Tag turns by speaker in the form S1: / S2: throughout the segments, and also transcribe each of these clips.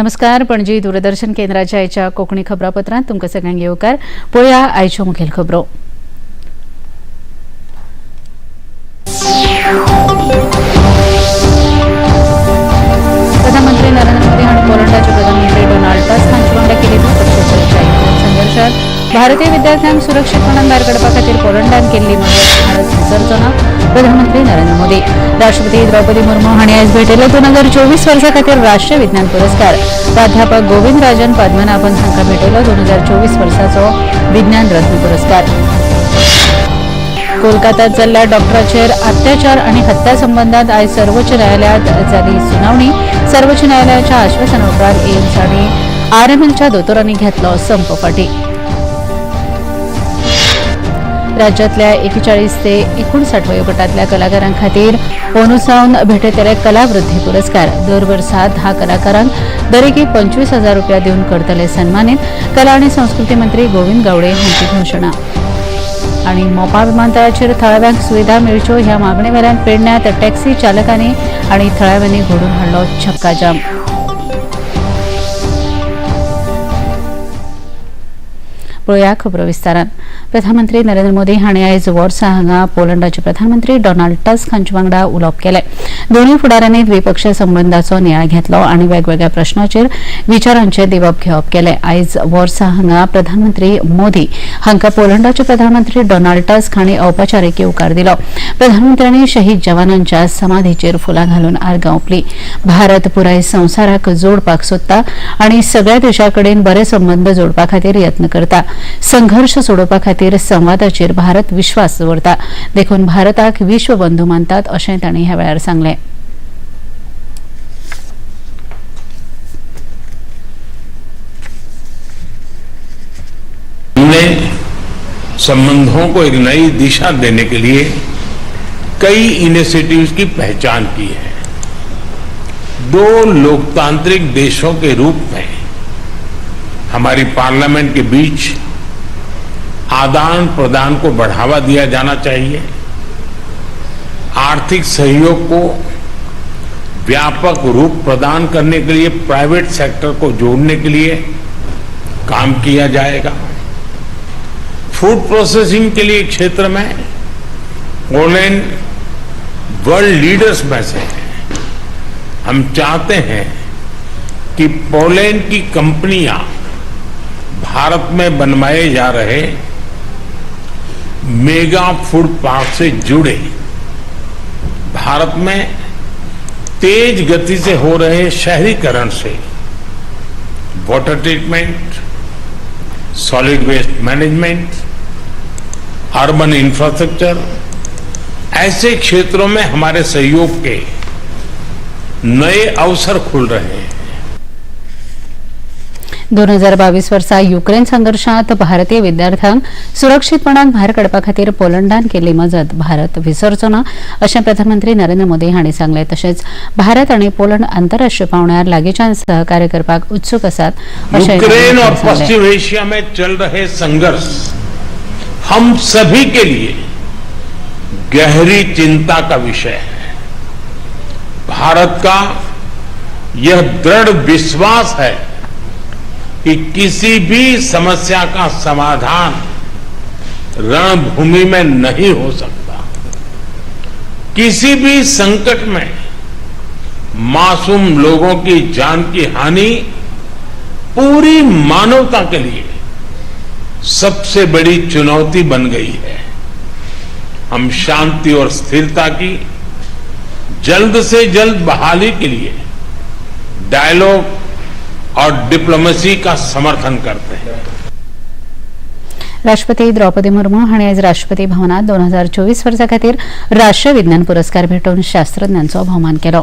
S1: नमस्कार. पणजी दूरदर्शन केंद्राच्या आयच्या कोकणी खबरापत्रांत तुमकां सगळ्यांक येवकार. पळया आयच्यो मुखेल खबरो. प्रधानमंत्री नरेंद्र मोदी हांणी पोलंडाचे प्रधानमंत्री डोनाल्ड टस्क हांचे वांगडा केल्ल्या पक्षाच्या संघर्षात भारतीय विद्यार्थ्यांक सुरक्षीतपणान भायर काडपा खातीर पोलंडान केल्ली मदत भारत विसरचो ना. प्रधानमंत्री नरेंद्र मोदी. राष्ट्रपती द्रौपदी मुर्मू हांणी आयज भेटयलो 2024 वर्सा खातीर राष्ट्रीय विज्ञान पुरस्कार. प्राध्यापक गोविंदराजन पद्मनाभन हांकां भेटयलो 2024 वर्साचो विज्ञान रत्न पुरस्कार. कोलकातात जाल्ल्या डॉक्टराचेर अत्याचार आनी हत्या संबंदात आयज सर्वोच्च न्यायालयात जाली सुनावणी. सर्वोच्च न्यायालयाच्या आश्वासना उपरांत एम्स आनी आरएमएलच्या दोतोरांनी घेतलो संप फाटीं. राज्यातल्या 41 ते 59 वयोगटातल्या कलाकारां खातीर ओनुसावन भेटयतले कला वृद्धी पुरस्कार. दर वर्सा 10 कलाकारांक दरेकी 25,000 रुपया दिवन करतले सन्मानीत. कला आनी संस्कृती मंत्री गोविंद गावडे हांची घोशणा. आनी मोपा विमानतळाचेर थळाव्यांक सुविधा मेळच्यो ह्या मागणे वेल्यान पेडण्यात टॅक्सी चालकांनी आनी थळाव्यांनी घडोवन हाडलो छक्काजाम. पळया खबरो विस्तारान. प्रधानमंत्री नरेंद्र मोदी हांणी आयज वॉर्सा हांगा पोलंडाचे प्रधानमंत्री डोनाल्ड टस्क हांचे वांगडा उलोवप केलें. दोनूय फुडाऱ्यांनी द्विपक्षीय संबंदांचो नियाळ घेतलो आनी वेगवेगळ्या प्रश्नांचेर विचारांचे दिवप घेवप केलें. आयज वॉर्सा हांगा प्रधानमंत्री मोदी हांकां पोलंडाचे प्रधानमंत्री डोनाल्ड टस्क हांणी औपचारीक येवकार दिलो. प्रधानमंत्र्यांनी शहीद जवानांच्या समाधीचेर फुलां घालून आर्गां ओंपलीं. भारत पुराय संवसाराक जोडपाक सोदता आनी सगळ्या देशांकडेन बरे संबंद जोडपा खातीर यत्न करता. संघर्ष सोडोवपा खातीर संवादाचेर भारत विश्वास दवरता. देखून भारताक विश्व बंधू मानतात अशें तांणी ह्या वेळार सांगलें.
S2: हमने संबंधों को एक नई दिशा देने के लिए कई इनिशिएटिव्स की पहचान की है. दो लोकतांत्रिक देशों के रूप में हमारी पार्लियामेंट के बीच आदान प्रदान को बढ़ावा दिया जाना चाहिए. आर्थिक सहयोग को व्यापक रूप प्रदान करने के लिए प्राइवेट सेक्टर को जोड़ने के लिए काम किया जाएगा. फूड प्रोसेसिंग के लिए क्षेत्र में पोलैंड वर्ल्ड लीडर्स में से है. हम चाहते हैं कि पोलैंड की कंपनियां भारत में बनवाए जा रहे मेगा फूड पार्क से जुड़े. भारत में तेज गति से हो रहे शहरीकरण से water treatment, solid waste management, urban infrastructure ऐसे क्षेत्रों में हमारे सहयोग के नए अवसर खुल रहे हैं.
S1: 2022 वर्सा युक्रेन संघर्षात भारतीय विद्यार्थ्यांक सुरक्षीतपणान भायर काडपा खातीर पोलंडान केल्ली मजत भारत विसरचो ना अशें प्रधानमंत्री नरेंद्र मोदी हांणी सांगलें. तशेंच भारत आनी पोलंड आंतरराष्ट्रीय पांवड्यार लागींच्यान सहकार्य करपाक उत्सूक आसात अशें
S2: यूक्रेन और पश्चिम एशिया में चल रहे संघर्ष हम सभी के लिए गहरी चिंता का विषय है. भारत का यह दृढ़ विश्वास है कि किसी भी समस्या का समाधान रणभूमि में नहीं हो सकता. किसी भी संकट में मासूम लोगों की जान की हानि पूरी मानवता के लिए सबसे बड़ी चुनौती बन गई है. हम शांति और स्थिरता की जल्द से जल्द बहाली के लिए डायलॉग और डिप्लोमेसी का समर्थन करते हैं.
S1: राष्ट्रपती द्रौपदी मुर्मू हांणी आयज राष्ट्रपती भवनात 2024 वर्सा खातीर राष्ट्रीय विज्ञान पुरस्कार भेटोवन शास्त्रज्ञांचो भोवमान केलो.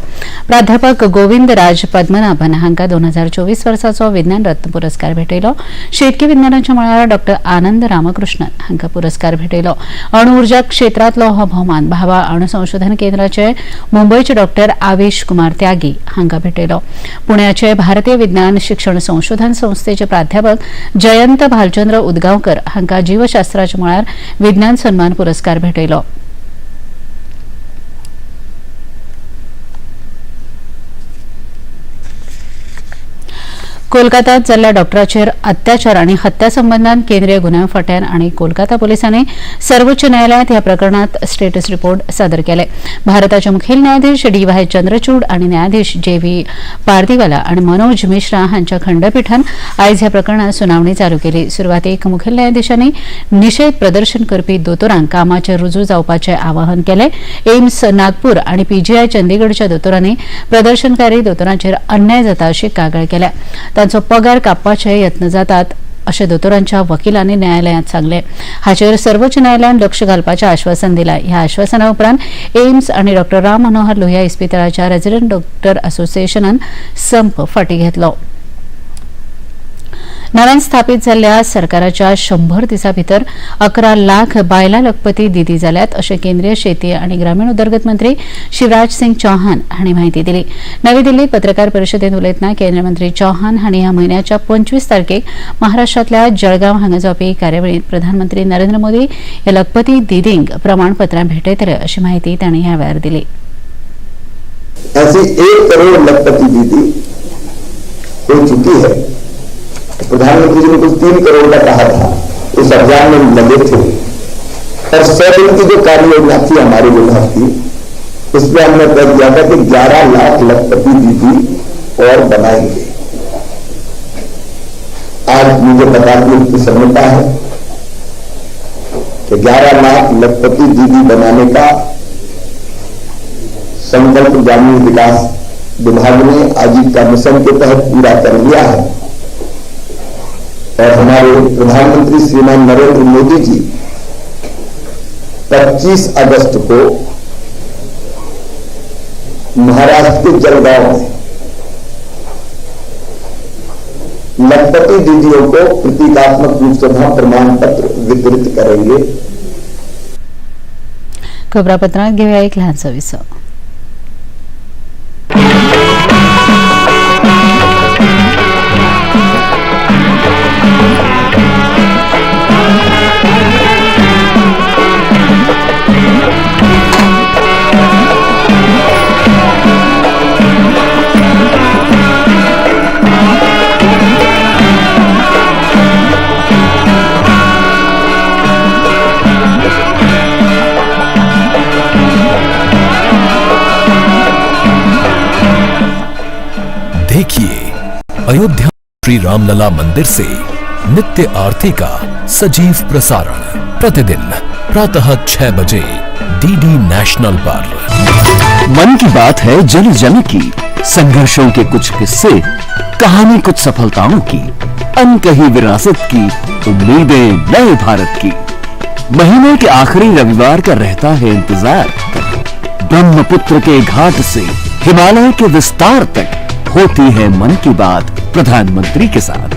S1: प्राध्यापक गोविंदराज पद्मनाभन हांकां 2024 वर्साचो विज्ञान रत्न पुरस्कार भेटयलो. शेतकी विज्ञानाच्या मळार डॉ. आनंद रामकृष्णन हांकां पुरस्कार भेटयलो. अणु उर्जा क्षेत्रांतलो हो भोवमान भाभा अणु संशोधन केंद्राचे मुंबयचे डॉ. आवेश कुमार त्यागी हांकां भेटयलो. पुण्याचे भारतीय विज्ञान शिक्षण संशोधन संस्थेचे प्राध्यापक जयंत भालचंद्र उदगांवकर हांकां जीवशास्त्राच्या मळार विज्ञान सन्मान पुरस्कार भेटयलो. कोलकातात जाल्ल्या डॉक्टराचेर अत्याचार आनी हत्या संबंधान केंद्रीय गुन्यांव फांट्यान आनी कोलकाता पुलिसांनी सर्वोच्च न्यायालयात ह्या प्रकरणात स्टेटस रिपोर्ट सादर केले. भारताचे मुखेल न्यायाधीश डी.वाय. चंद्रचूड आनी न्यायाधीश जे.व्ही. पार्दीवाला आनी मनोज मिश्रा हांच्या खंडपीठान आयज ह्या प्रकरणात सुनावणी चालू केली. सुरवातेक मुखेल न्यायाधीशांनी निशेध प्रदर्शन करपी दोतोरांक कामाचेर रुजू जावपाचे आवाहन केले. एम्स नागपूर आनी पीजीआय चंदीगडच्या दोतोरांनी प्रदर्शनकारी दोतोरांचेर अन्याय जाता अशी कागाळ केल्या. तांचो पगार कापपाचे यत्न जातात अशें दोतोरांच्या वकिलांनी न्यायालयांत सांगले. हाचेर सर्वोच्च न्यायालयान लक्ष घालपाचें आश्वासन दिलां. ह्या आश्वासना उपरांत एम्स आनी डॉ. राम मनोहर लोहिया इस्पितळाच्या रेजिडेंट डॉक्टर असोसिएशनान संप फाटीं घेतलो. नव्यान स्थापीत जाल्ल्या सरकाराच्या 100 दिसां भितर 11 लाख बायलां लखपती दिदी जाल्यात अशें केंद्रीय शेती आनी ग्रामीण उदरगत मंत्री शिवराज सिंग चौहान हांणी म्हायती दिली. नवी दिल्लीत पत्रकार परिशदेंत उलयतना केंद्रीय मंत्री चौहान हांणी ह्या म्हयन्याच्या 25 तारखेक महाराष्ट्रांतल्या जळगांव हांगा जावपी कार्यावळींत प्रधानमंत्री नरेंद्र मोदी ह्या लखपती दिदींक प्रमाणपत्रां भेटयतले अशी माहिती तांणी ह्या वेळार दिली.
S3: ऐसी 1 करोड़ लखपति दीदी हो चुकी है. प्रधानमंत्री जी ने कुछ 3 करोड़ का कहा था. इस अभियान में लगे थे और 100 दिन की जो कार्य योजना थी हमारे विभाग की, उसमें हमने तय किया था कि 11 लाख लखपति दीदी और बनाएंगे. आज मुझे पता की सफलता है कि 11 लाख लखपति दीदी बनाने का संकल्प ग्रामीण विकास विभाग ने आजीविका मिशन के तहत पूरा कर लिया है. और हमारे प्रधानमंत्री श्रीमान नरेंद्र मोदी जी 25 अगस्त को महाराष्ट्र के जलगांव में लखपति दीदियों को प्रतीकात्मक रूप से वहां प्रमाण पत्र वितरित करेंगे.
S1: खबरापत्रांत घेऊया एक लहानसा विसव.
S4: देखिए अयोध्या श्री रामलला मंदिर से नित्य आरती का सजीव प्रसारण प्रतिदिन प्रातः 6 बजे डीडी नेशनल पर.
S5: मन की बात है जन जन की, संघर्षों के कुछ किस्से, कहानी कुछ सफलताओं की, अनकही विरासत की, उम्मीदें नए भारत की. महीने के आखिरी रविवार का रहता है इंतजार. ब्रह्मपुत्र के घाट से हिमालय के विस्तार तक होती है मन की बात प्रधानमंत्री के साथ.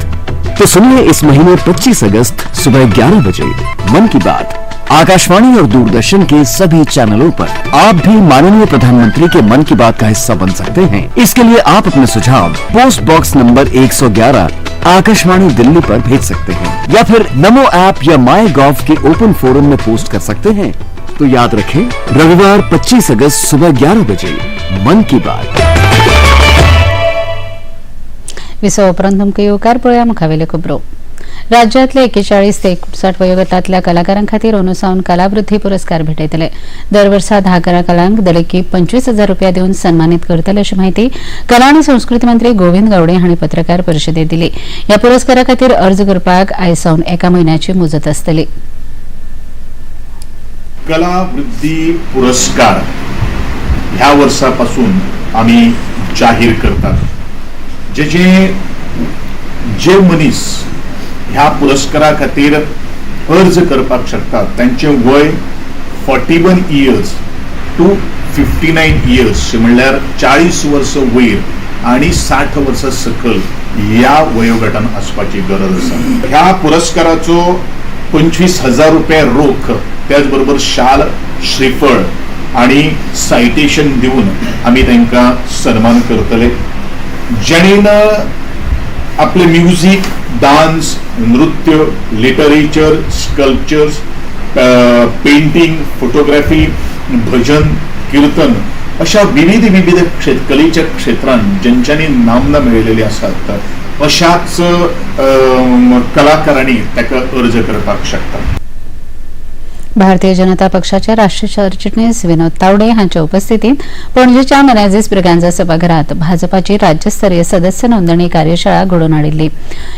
S5: तो सुनिए इस महीने 25 अगस्त सुबह 11 बजे मन की बात आकाशवाणी और दूरदर्शन के सभी चैनलों पर. आप भी माननीय प्रधानमंत्री के मन की बात का हिस्सा बन सकते हैं. इसके लिए आप अपने सुझाव post box number 111 Akashvani Delhi पर भेज सकते हैं या फिर नमो ऐप या MyGov के ओपन फोरम में पोस्ट कर सकते हैं. तो याद रखें, रविवार 25 अगस्त सुबह 11 बजे मन की बात.
S1: विसव उपरांत तुमकां येवकार पळोवया मुखावेल्यो खबरो. राज्यांतले 41 ते 59 वयोगटांतल्या कलाकारां खातीर अंदू सावन कलावृद्धी पुरस्कार भेटयतले. दर वर्सा 10 कलाकारांक दरेकी 25,000 रुपया दिवन सन्मानीत करतले अशी माहिती कला आनी संस्कृती मंत्री गोविंद गावडे हांणी पत्रकार परिशदेंत दिली. ह्या पुरस्कारा खातीर अर्ज करपाक आयज सावन 1 म्हयन्याची मुजत आसतली.
S6: कला वृद्धी पुरस्कार ह्या वर्षापासून आम्ही जाहीर करतात. जे मनीस ह्या पुरस्कारा खातीर अर्ज करपाक शकतात त्यांचे वय 41 इयर्स टू 59 इयर्स म्हणल्यार 40 वर्ष वयर आणि 60 वर्ष सकल ह्या वयोगटान आसपाची गरज आसा. ह्या पुरस्काराचो 25,000 रुपया रोख, त्याचबरोबर शाल, श्रीफळ आणि सायटेशन दिवन आम्ही त्यांना सन्मान करतले. जेणेन आपले म्युझिक, डान्स, नृत्य, लिटरेचर, स्कल्पचर्स, पेंटिंग, फोटोग्राफी, भजन, कीर्तन अशा विविध कलेच्या क्षेत्रांत ज्यांच्यानी नामना मिळवलेली असतात अशाच कलाकारांनी ताका अर्ज करपाक शकता.
S1: भारतीय जनता पक्षाचे राष्ट्रीय सरचिटणीस विनोद तावडे हांच्या उपस्थितीत पणजेच्या मॅनेजिस ब्रिगांजा सभागृहात भाजपाची राज्यस्तरीय सदस्य नोंदणी कार्यशाळा घडोवन हाडिल्ली.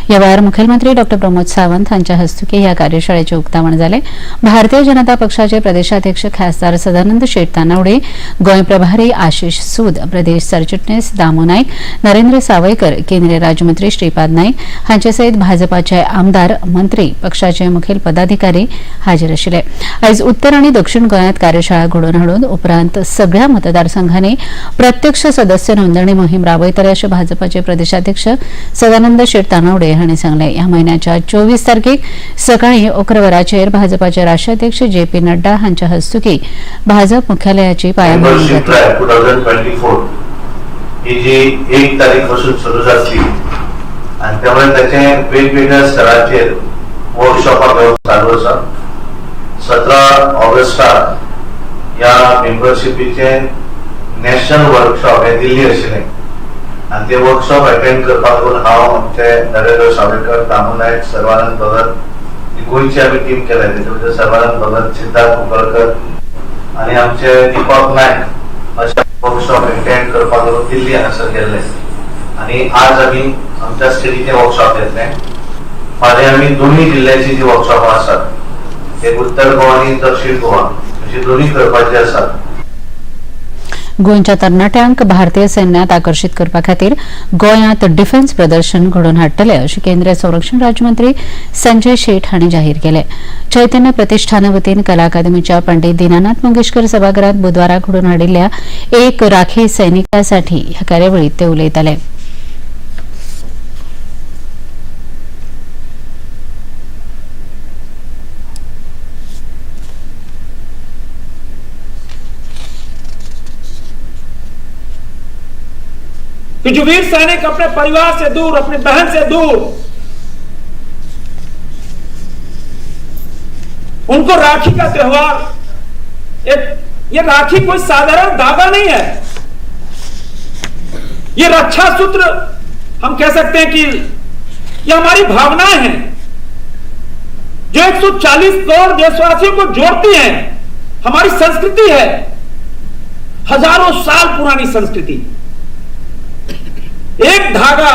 S1: ह्या वेळार मुखेलमंत्री डॉ प्रमोद सावंत हांच्या हस्तुकी ह्या कार्यशाळेचे उक्तावण जाले. भारतीय जनता पक्षाचे प्रदेशाध्यक्ष खासदार सदानंद शेट तानावडे, गोंय प्रभारी आशिष सूद, प्रदेश सरचिटणीस दामू नाईक, नरेंद्र सावयकर, केंद्रीय राज्यमंत्री श्रीपाद नाईक हांचे सयत भाजपाचे आमदार, मंत्री, पक्षाचे मुखेल पदाधिकारी हाजीर आशिल्ले. आयज उत्तर आणि दक्षिण गोंयांत कार्यशाळा घडोवन हाडून उपरांत सगळ्या मतदारसंघांनी प्रत्यक्ष सदस्य नोंदणी मोहीम राबयतले अशें भाजपाचे प्रदेशाध्यक्ष सदानंद शेट तानावडे हांणी सांगले. ह्या म्हयन्याच्या 24 तारखेक सकाळी 11 वरांचेर भाजपाचे राष्ट्रीय अध्यक्ष जे.पी. नड्डा हांच्या हस्तुकी भाजप मुख्यालयाची पायाभरणी जातली.
S7: 2024 ही जी 1 तारीख पासून सुरू जातली आणि त्यामुळे त्याचे वेगवेगळ्या स्तराचेर वर्कशॉपां चालू आसा. 17 ऑगस्टाक या मेंबरशिपीचे नॅशनल वर्कशॉप हे दिल्ली आशिल्ले आणि ते वर्कशॉप अटेंड करपाक लागून हांव आमचे नरेंद्र सावयकर, दामू नायक, सर्वानंद भगत ही गोंयची आमी टीम केल्या. तेच्या भितर सर्वानंद भगत, सिद्धार्थ कुंकळकर आणि आमचे दीपक नायक अशे वर्कशॉप अटेंड करपाक लागून दिल्ली हांगासर गेल्ले आणि आज आमी आमच्या स्टेटीचे वर्कशॉप घेतले. फाल्यां आमी दोन्ही जिल्ह्याची जी वर्कशॉपां आसात ते उत्तर गोवा आणि दक्षिण गोवा अशी दोन्ही करपाची आसात.
S1: गोंयच्या तरणाट्यांक भारतीय सैन्यात आकर्षित करपा खातीर गोंयांत डिफेन्स प्रदर्शन घडोवन हाडटले अशें केंद्रीय संरक्षण राज्यमंत्री संजय शेठ हांणी जाहीर केलें. चैतन्य प्रतिष्ठाना वतीन कला अकादमीच्या पंडित दीनानाथ मंगेशकर सभागृहात बुधवारा घडोवन हाडिल्ल्या एक राखी सैनिकासाठी ह्या कार्यावळीत ते उलयताले.
S8: कि जो वीर सैनिक अपने परिवार से दूर, अपनी बहन से दूर, उनको राखी का त्योहार, ये राखी कोई साधारण धागा नहीं है, ये रक्षा सूत्र हम कह सकते हैं कि ये हमारी भावनाएं हैं जो 140 करोड़ देशवासियों को जोड़ती हैं. हमारी संस्कृति है, हजारों साल पुरानी संस्कृति. एक धागा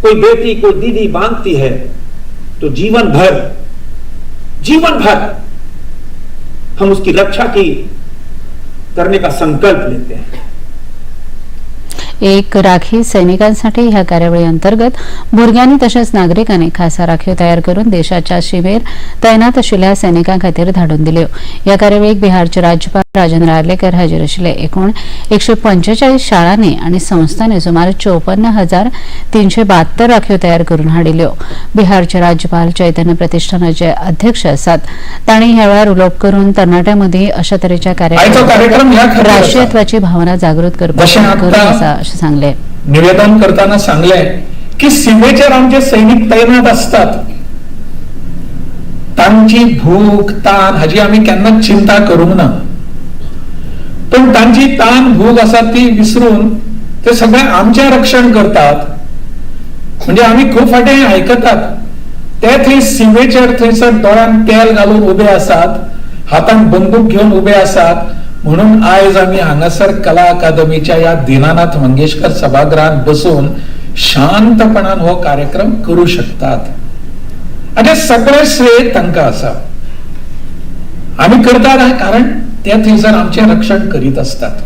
S8: कोई बेटी, कोई दीदी बांधती है तो जीवन भर हम उसकी रक्षा की करने का संकल्प लेते हैं.
S1: एक राखी सैनिकांसाठी ह्या कार्यावळी अंतर्गत भुरग्यांनी तशेंच नागरिकांनी खासा राखीव तयार करून देशाच्या शिमेर तैनात आशिल्ल्या सैनिकां खातीर धाडून दिल्यो. ह्या कार्यावळीक बिहारचे राज्यपाल राजेंद्र आर्लेकर हाजीर आशिल्ले. एकूण 145 शाळांनी आनी संस्थांनी सुमार 54,372 राखीव तयार करून हाडिल्ल्यो. बिहारचे राज्यपाल चैतन्य प्रतिष्ठानाचे अध्यक्ष आसात. तांणी ह्या वेळार उलोवप करून तरणाट्यां मदीं अशा तरेच्या कार्यक्रम राष्ट्रीयत्वाची भावना जागृत करपाक गरज आसा अशें सांगले.
S9: निवेदन करताना सांगले की सीमेचेर आमचे सैनिक तैनात असतात, तांची भूक ताण हाजी आमी केन्नाच चिंता करूंक ना. पण तांची ताण भूक आसा ती विसरून ते सगळे आमचे रक्षण करतात. म्हणजे आमी खूब फाटी आयकतात ते थंय सीमेचेर थंयसर दोळ्यान तेल घालून उबे आसात, हातान बंदूक घेवन उबे आसात. म्हणून आयज आमी हांगासर कला अकादमीच्या या दीनानाथ मंगेशकर सभागृहात बसून शांतपणान हो कार्यक्रम करू शकतात. आणि सगळे श्रेय तांकां आसा. आमी करतात कारण ते थंयसर आमचे रक्षण करीत असतात.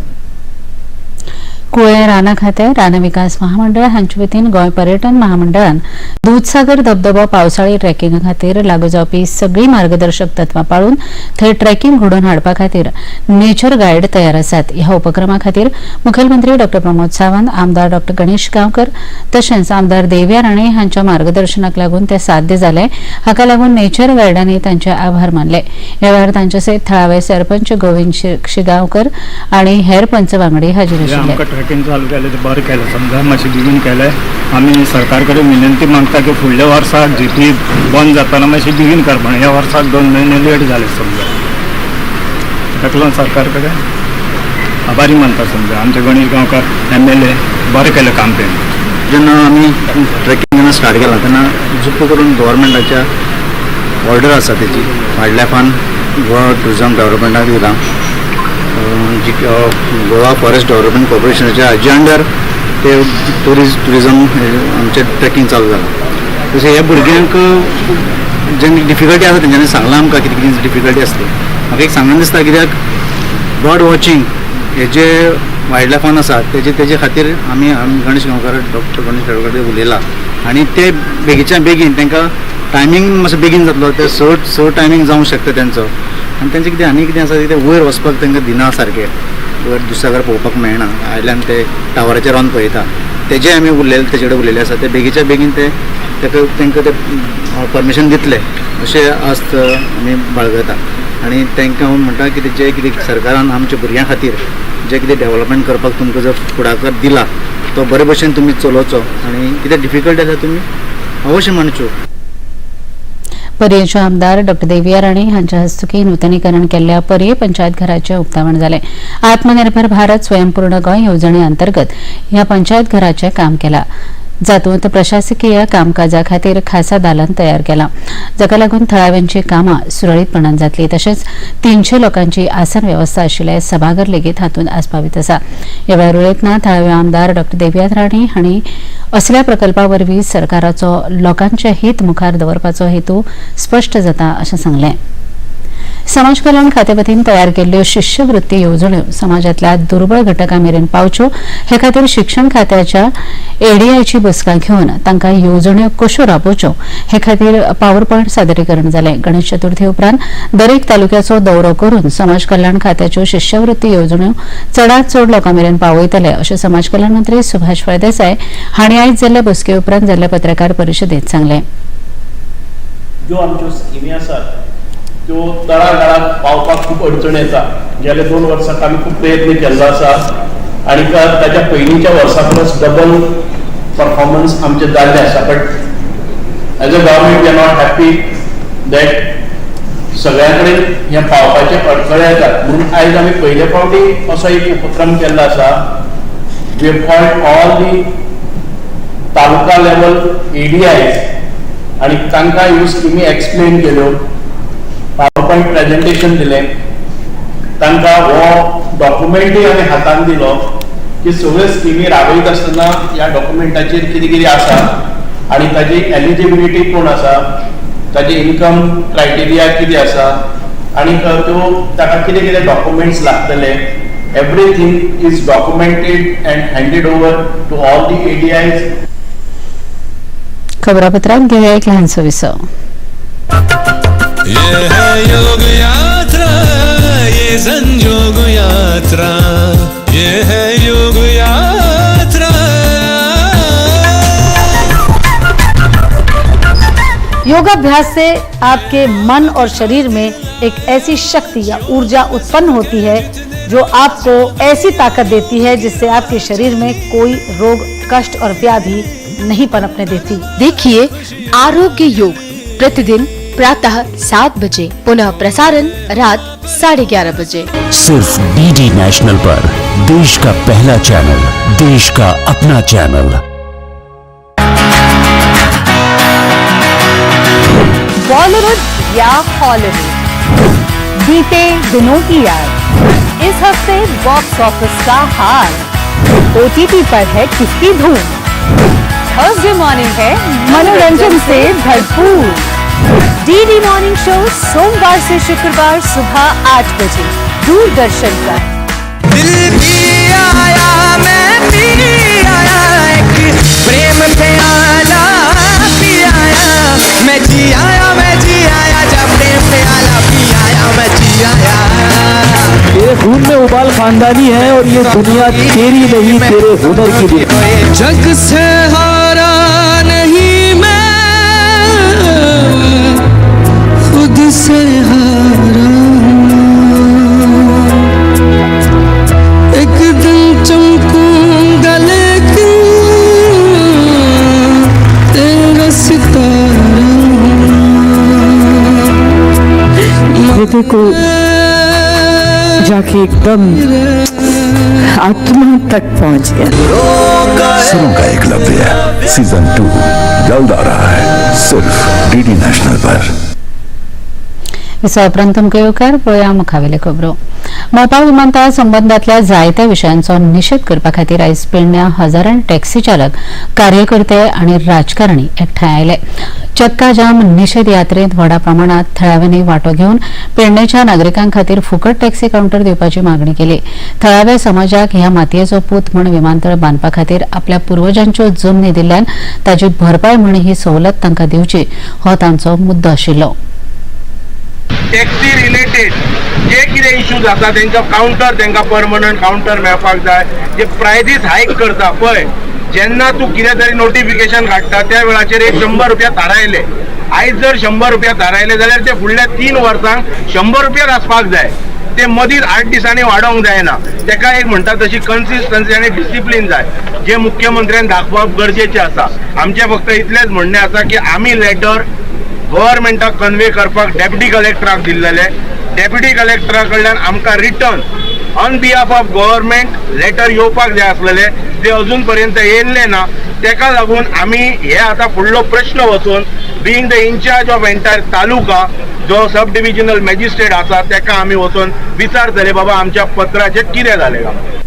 S1: कुळे राना खाते रान विकास महामंडळ हांचे वतीन गोंय पर्यटन महामंडळान दूधसागर धबधबो पावसाळी ट्रेकिंगा खातीर लागू जावपी सगळी मार्गदर्शक तत्वां पाळून थंय ट्रेकिंग घडोवन हाडपा खातीर नेचर गायड तयार आसात. ह्या उपक्रमा खातीर मुखेलमंत्री डॉ प्रमोद सावंत, आमदार डॉ गणेश गांवकर तशेंच आमदार देवया राणे हांच्या मार्गदर्शनाक लागून ते साध्य जाले. हाका लागून नेचर गायडांनी तांचे आभार मानले. ह्या वेळार तांचे सयत थळावे सरपंच गोविंद शिगांवकर आनी हेर पंच वांगडी हाजीर आशिल्ले.
S10: ट्रेकिंग चालू केलें तें बरें केलें. समजा मातशें बेगीन केलें. आमी सरकार कडेन विनंती मागता की फुडल्या वर्साक जीपी बंद जाताना मातशें बेगीन करपा. ह्या वर्साक 2 म्हयने लेट जाले समजा. ताका लागून सरकार कडेन आभारी मानता. समजा आमचे गणेश गांवकार MLA बरें केलें काम तें. जेन्ना आमी ट्रेकिंग जेन्ना स्टार्ट केला तेन्ना जुप्प करून गव्हर्मेंटाच्या ऑर्डर आसा तेजी वायल्ड लायफान गोवा ट्युरिजम डेव्हलपमेंटाक दिला जी गोवा फॉरेस्ट डेव्हलपमेंट कॉर्पोरेशनाच्या हाजे अंडर ते ट्युरिजम आमचें ट्रेकिंग चालू जालां तशें ह्या भुरग्यांक जेन्ना डिफिकल्टी आसा तेंच्यांनी सांगलां आमकां कितें कितें डिफिकल्टी आसली म्हाका एक सांगून दिसता कित्याक बर्ड वॉचिंग हे जे वायल्ड लायफान आसा तेजे खातीर आमी गणेश गांवकार डॉक्टर गणेश गांवकार उलयला आनी ते बेगीच्या बेगीन तांकां टायमींग मातसो बेगीन जातलो ते स टायमींग जावंक शकता तेंचो आनी तेंचें कितें आनी कितें आसा कितें वयर वचपाक तांकां दिना सारकें वयर दुसऱ्या पळोवपाक मेळना आयल्यान ते टावराचेर रावन पळयता तेजे आमी उलयले तेजे कडेन उलयले आसा ते बेगीच्या बेगीन ते तांकां ते परमिशन दितले अशें आस्त आमी बाळगता आनी तांकां हांव म्हणटा की जे कितें सरकारान आमच्या भुरग्यां खातीर जे कितें डेव्हलपमेंट करपाक तुमकां जर फुडाकार दिला तो बरे भशेन तुमी चलोवचो आनी कितें डिफिकल्टी आसा तुमी अवश्य मानच्यो.
S1: पर्येचे आमदार डॉ. देविया राणे हांच्या हस्तुकी नूतनीकरण केल्ल्या पर्ये पंचायत घराचे उक्तावण जाले. आत्मनिर्भर भारत स्वयंपूर्ण गोंय येवजणे अंतर्गत ह्या पंचायत घराचें काम केलां. जातूंत प्रशासकीय कामकाजा खातीर खासा दालन तयार केलां, जाका लागून थळाव्यांची कामां सुरळीतपणान जातली. तशेंच 300 लोकांची आसन वेवस्था आशिल्ले सभाघर लेगीत हातूंत आस्पावीत आसा. ह्या वेळार उलयतना थळावे आमदार डॉ. देविया राणे हांणी असल्या प्रकल्पा वरवीं सरकाराचो लोकांचें हित मुखार दवरपाचो हेतू स्पश्ट जाता अशें सांगलें. समाज कल्याण खात्या वतीन तयार केल्ल्यो शिश्यवृत्ती येवजण्यो समाजांतल्या दुर्बळ घटकां मेरेन पावच्यो हे खातीर शिक्षण खात्याच्या एडीआयची बसका घेवन तांकां येवजण्यो कश्यो राबोवच्यो हे खातीर पॉवरपॉयंट सादरीकरण जालें. गणेश चतुर्थी उपरांत दरेक तालुक्याचो दौरो करून समाज कल्याण खात्याच्यो शिश्यवृत्ती येवजण्यो चडांत चड लोकां मेरेन पावयतले अशें समाज कल्याण मंत्री सुभाष फळदेसाय हांणी आयज जाल्ल्या बसके उपरांत जाल्ल्या पत्रकार परिशदेंत सांगलें.
S8: ज्यो आमच्यो स्किमी आसात त्यो तळागाळाक पावपाक खूब अडचण येता. गेल्या 2 वर्सांक आमी खूब प्रयत्न केल्लो आसा आनी ताच्या पयलींच्या वर्सा परस डबल परफॉर्मन्स आमचे जाल्ले आसा. But as a government we are not happy that सगळ्या कडेन हे पावपाचे अडखळे येतात. म्हणून आयज आमी पयले फावटी असो एक उपक्रम केल्लो आसा. We have called all the taluka level ADIs आनी तांकां ह्यो स्किमी एक्सप्लेन केल्यो, पॉवरपॉयंट प्रेजेंटेशन दिलें, तांकां हो डॉक्युमेंटूय आमी हातान दिलो की सगळ्यो स्किमी राबयत आसतना ह्या डॉक्युमेंटाचेर कितें कितें आसा आनी ताजी एलिजिबिलिटी कोण आसा, ताजी इन्कम क्रायटेरिया कितें आसा आनी त्यो ताका कितें कितें डॉक्युमेंट्स लागतले. Everything is documented and handed over to all the ADIs.
S1: खबरापत्रांत घेऊया एक ल्हानसो विसव.
S11: ये है योग यात्रा, ये संयोग यात्रा, ये है योग यात्रा.
S12: योगाभ्यास से आपके मन और शरीर में एक ऐसी शक्ति या ऊर्जा उत्पन्न होती है जो आपको ऐसी ताकत देती है जिससे आपके शरीर में कोई रोग, कष्ट और व्याधि नहीं पनपने देती.
S13: देखिए आरोग्य योग प्रतिदिन प्रातः 7 बजे, पुनः प्रसारण रात 11:30 बजे.
S5: सिर्फ डीडी नेशनल पर, देश का पहला चैनल, देश का अपना चैनल.
S12: बॉलीवुड या हॉलीवुड, बीते दिनों की याद. इस हफ्ते बॉक्स ऑफिस का हाल. ओटीटी पर है किसकी धूम. थर्सडे मॉर्निंग है मनोरंजन से भरपूर. डीडी मॉर्निंग शो सोमवार से शुक्रवार सुबह 8 बजे दूरदर्शन पर.
S11: दिल भी आया, मैं भी आया, एक प्रेम प्याला पी आया, मैं जी आया, मैं जी आया, जब प्रेम प्याला पी आया, मैं जी आया.
S14: तेरे खून में उबाल खानदानी है और ये दुनिया तेरी नहीं, तेरे हुनर की भी.
S11: जग से हारा नहीं मैं, खुद से हारा. एक दिन चमकूंगा लेकिन तेरा सितारा.
S14: को जाके एकदम
S15: आत्मा तक पहुंच गया।
S4: सुरों का एकलव्य सीजन 2 जल्द आ रहा है सिर्फ डीडी नेशनल पर।
S1: विसा उपरांत तुमकां येवकार पळोवया मुखावेले खबरो। मोपा विमानतळा संबंदांतल्या जायत्या विशयांचो निशेध करपा खातीर आयज पेडण्यां हजारांनी टॅक्सी चालक, कार्यकर्ते आनी राजकारणी एकठांय आयले। चक्का जाम निशेध यात्रेंत व्हडा प्रमाणांत थळाव्यांनी वांटो घेवन पेडणेच्या नागरिकां खातीर फुकट टॅक्सी कावंटर दिवपाची मागणी केली। थळाव्या समाजाक ह्या मातयेचो पूत म्हूण विमानतळ बांदपा खातीर आपल्या पुर्वजांच्यो जमनी दिल्ल्यान ताची भरपाय म्हूण ही सवलत तांकां दिवची हो तांचो मुद्दो आशिल्लो।
S16: टॅक्सी रिलेटेड जे कितें इश्यूज आसा तांकां कावंटर, तांकां परमनंट कावंटर मेळपाक जाय। जे प्रायसीस हायक करता पळय, जेन्ना तूं कितें तरी नोटिफिकेशन काडटा त्या वेळाचेर एक 100 रुपया थारायले। आयज जर 100 रुपया थारायले जाल्यार ते फुडल्या 3 वर्सांक 100 रुपया आसपाक जाय। ते मदींच 8 दिसांनी वाडोवंक जायना। ताका एक म्हणटा तशी कन्सिस्टन्सी आनी डिसिप्लीन जाय, जे मुख्यमंत्र्यान दाखोवप गरजेचें आसा। आमचें फक्त इतलेंच म्हणणें आसा की आमी लेटर गव्हर्मेंटाक कन्वे करपाक डेप्युटी कलेक्टराक दिल्लेले। डेप्युटी कलेक्टरा कडल्यान आमकां return on behalf of government letter येवपाक जाय आसलेले, ते अजून पर्यंत येयल्ले ना। तेका लागून आमी हे आतां फुडलो प्रश्न वचून being the in charge of entire taluka जो सब डिव्हिजनल मॅजिस्ट्रेट आसा तेका आमी वचून विचारतले बाबा आमच्या पत्राचें कितें जालें काय।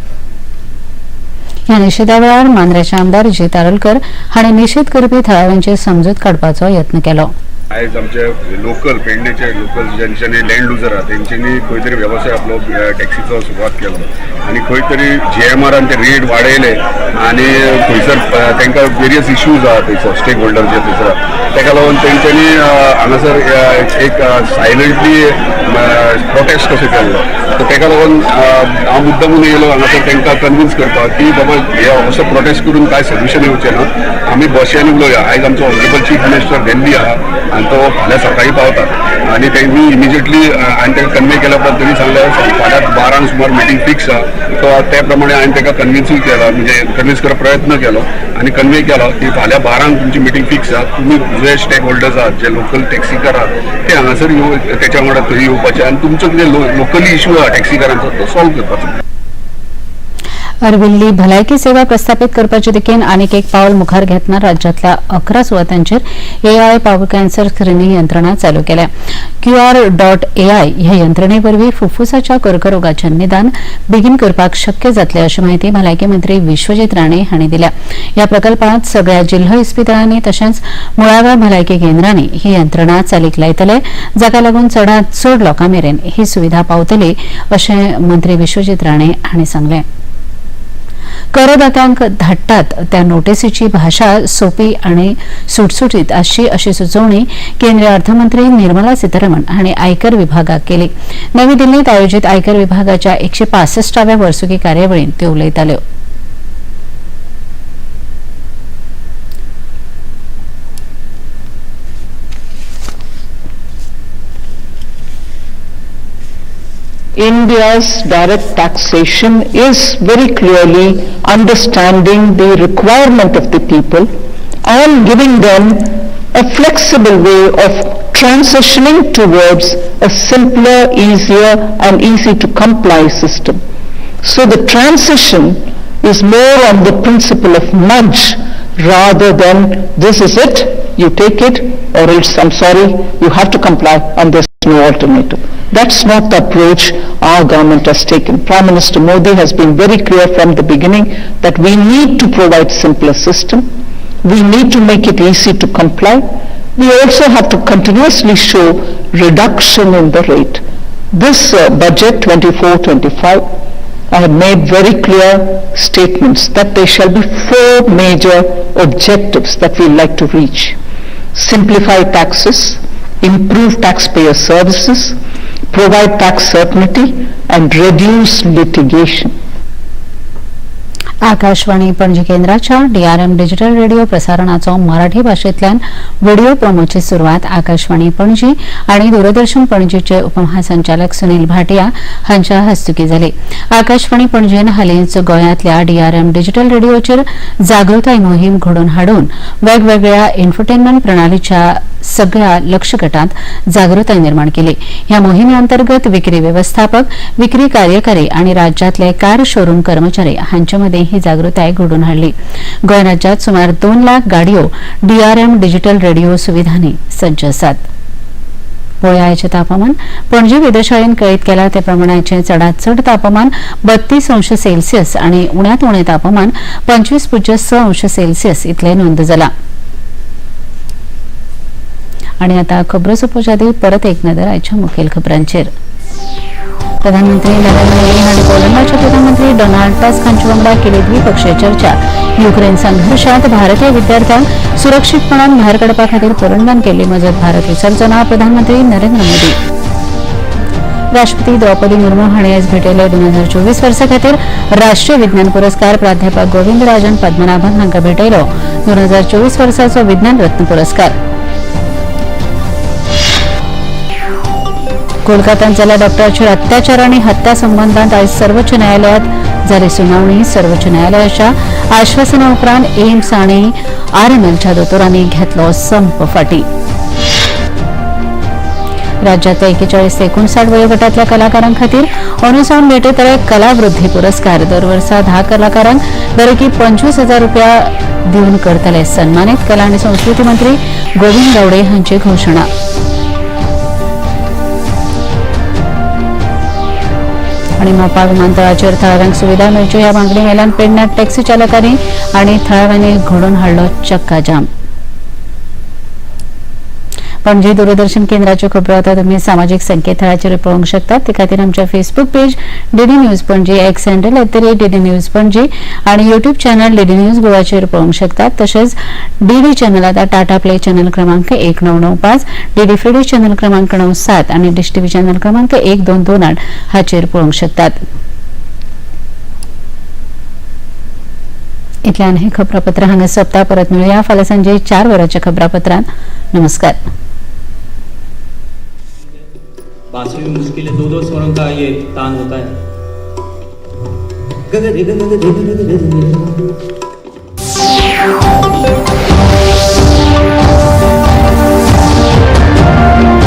S1: ह्या निशेधा वेळार मांद्रेचे आमदार जित आरोलकर हांणी निशेध करपी थळाव्यांची समजूत काडपाचो यत्न केलो।
S6: आयज आमचे लोकल पेडणेचे लोकल ज्यांच्यानी लँड लुजर आहा तेंच्यांनी खंय तरी वेवसाय आपलो टॅक्सीचो सुरवात केलो आनी खंय तरी GMRन ते रेट वाडयले आनी थंयसर तांकां वेरियस इश्यूज आहा थंयसर स्टेक होल्डरचे थंयसर। ताका लागून तेंच्यांनी हांगासर एक सायलंटली प्रोटेस्ट कसो केल्लो। सो ताका लागून हांव मुद्दामून येयलो हांगासर तांकां कन्विन्स करपाक की बाबा हे असो प्रोटेस्ट करून कांय सोल्युशन येवचें ना। आमी बसयांनी उलोवया। आयज आमचो ऑनरेबल चीफ मिनिस्टर दिल्ली आहा आनी तो फाल्यां सकाळी पावता आनी तेंनी इमिजिएटली हांवें ताका कन्वे केल्या उपरांत तेणी सांगलें फाल्यां 12 सुमार मिटींग फिक्स आहा। तो त्या प्रमाणे हांवें ताका कन्विन्सूय केलो, म्हणजे कन्विन्स करपाक प्रयत्न केलो आनी कन्वे केलो की फाल्यां 12 तुमची मिटींग फिक्स आहा। तुमी जे स्टेक होल्डर्स आहात, जे लोकल टॅक्सीकार आहात, ते हांगासर तेच्या वांगडा थंय येवपाचे आनी तुमचो कितें लोकली इश्यू आहा टॅक्सीकारांचो तो सॉल्व करपाचो।
S1: अरविल्ली भलायकी सेवा प्रस्थापित करपाचे दिकेन आनीक एक पावल मुखार घेतना राज्यांतल्या 11 सुवातांचेर AI पावर कॅन्सर स्क्रीनिंग यंत्रणा चालू केल्या। QR.AI ह्या यंत्रणे वरवीं फुफ्फुसाच्या कर्करोगाचें निदान बेगीन करपाक शक्य जातलें अशी माहिती भलायकी मंत्री विश्वजीत राणे हांणी दिल्या। ह्या प्रकल्पांत सगळ्या जिल्हो इस्पितळांनी तशेंच मुळाव्या भलायकी केंद्रांनी ही यंत्रणा चालीक लायतले, जाका लागून चडांत चड लोकां मेरेन ही सुविधा पावतली अशें मंत्री विश्वजीत राणे हांणी सांगलें। करदात्यांक धाडटात त्या नोटीसीची भाशा सोपी आणि सुटसुटीत आसची अशी सुचोवणी केंद्रीय अर्थमंत्री निर्मला सीतारामन हांणी आयकर विभागाक केली। नवी दिल्लीत आयोजित आयकर विभागाच्या 165व्या वर्सुकी कार्यावळींत त्यो उलयताल्यो।
S17: India's direct taxation is very clearly understanding the requirement of the people and giving them a flexible way of transitioning towards a simpler, easier and easy to comply system. So the transition is more on the principle of nudge rather than this is it, you take it or else I'm sorry, you have to comply and there's no alternative. That's not the approach our government has taken. Prime Minister Modi has been very clear from the beginning that we need to provide simpler system. We need to make it easy to comply. We also have to continuously show reduction in the rate. This budget 24-25, I have made very clear statements that there shall be 4 major objectives that we like to reach. Simplify taxes, improve taxpayer services, provide tax certainty and reduce litigation.
S1: Akashvani Panaji केंद्राच्या DRM digital radio प्रसारणाचो मराठी भाषेतल्यान video प्रोमोची सुरवात आकाशवाणी पणजी आणि दूरदर्शन पणजीचे उपमहासंचालक सुनील भाटिया हांच्या हस्तुकी जाली। आकाशवाणी पणजीन हालींच गोंयांतल्या DRM डिजिटल रेडिओचेर जागृताय मोहीम घडोवन हाडून वेगवेगळ्या इन्फोटेनमेंट प्रणालीच्या सगळ्या लक्ष गटात जागृती निर्माण केली. या मोहिमेअंतर्गत विक्री व्यवस्थापक, विक्री कार्यकारी आणि राज्यातले कार शोरूम कर्मचारी यांच्यामध्ये ही जागृती घडून आणली. गोंय राज्यात सुमार 2 लाख गाडयो DRM डिजिटल रेडिओ सुविधांनी सज्ज आसात. पोळ्याचे तापमान पणजी वेधशाळेन कळीत केला ते प्रमाणाचे चडांत चड तापमान 32 अंश सेल्सियस आणि उण्यांत उणें तापमान 25.6 अंश सेल्सियस इतले नोंद जाला. आणि आता खबरो सोंपोवचे आदीं परत एक नदर आयच्या मुखेल खबरांचेर. प्रधानमंत्री नरेंद्र मोदी हांणी पोलंडाचे प्रधानमंत्री डोनाल्ड टस्क हांचे वांगडा केली द्विपक्षीय चर्चा. युक्रेन संघर्षात भारतीय विद्यार्थ्यांक सुरक्षीतपणान भायर काडपा खातीर पोलंडान केल्ली मजत भारत विसरचो ना प्रधानमंत्री नरेंद्र मोदी. राष्ट्रपती द्रौपदी मुर्मू हांणी आयज भेटयले 2024 वर्सा खातीर राष्ट्रीय विज्ञान पुरस्कार प्राध्यापक गोविंदराजन पद्मनाभन हांकां भेटयलो 2024 वर्साचो विज्ञान रत्न पुरस्कार. कोलकात्यात जाल्ल्या डॉक्टरांचेर अत्याचार आनी हत्या संबंदात आयज सर्वोच्च न्यायालयात जाली सुनावणी. सर्वोच्च न्यायालयाच्या आश्वासना उपरांत एम्स आनी RMLच्या दोतोरांनी घेतलो संप फाटी. राज्यातल्या 41 ते 59 वयोगटातल्या कलाकारां खातीर अनुसावन मेळटले कलावृद्धी पुरस्कार. दर वर्सा 10 कलाकारांक दरेकी 25,000 रुपया दिवन करतले सन्मानीत. कला आनी संस्कृती मंत्री गोविंद गावडे हांची घोशणा. आणि मोपा विमानतळाचेर थळाव्यांक सुविधा मेळच्यो ह्या मागणी वेल्यान पेडण्यात टॅक्सी चालकांनी आनी थळाव्यांनी घडोवन हाडलो चक्का जाम. पणजी दूरदर्शन केंद्राच्यो खबरो आतां तुमी सामाजीक संकेतथळाचेर पळोवंक शकतात. ते खातीर आमच्या Facebook page DD news Panaji, x handle @DD news Panaji आणि युट्यूब चॅनल DD न्यूज गोवाचेर पळोवंक शकतात. तशेंच DD चॅनल आतां टाटा प्ले चॅनल क्रमांक 1995, DD फ्री चॅनल क्रमांक 97 आणि डिश TV चॅनल क्रमांक 1228 हाचेर पळोवंक शकतात. इतल्यान हे खबरापत्र हांगा सोंपता. परत मेळुया फाल्यां सांजे 4 वरांच्या खबरापत्रांत. नमस्कार.
S18: बांसुरी में मुश्किल है, 2-2 स्वरों का ये तान होता है.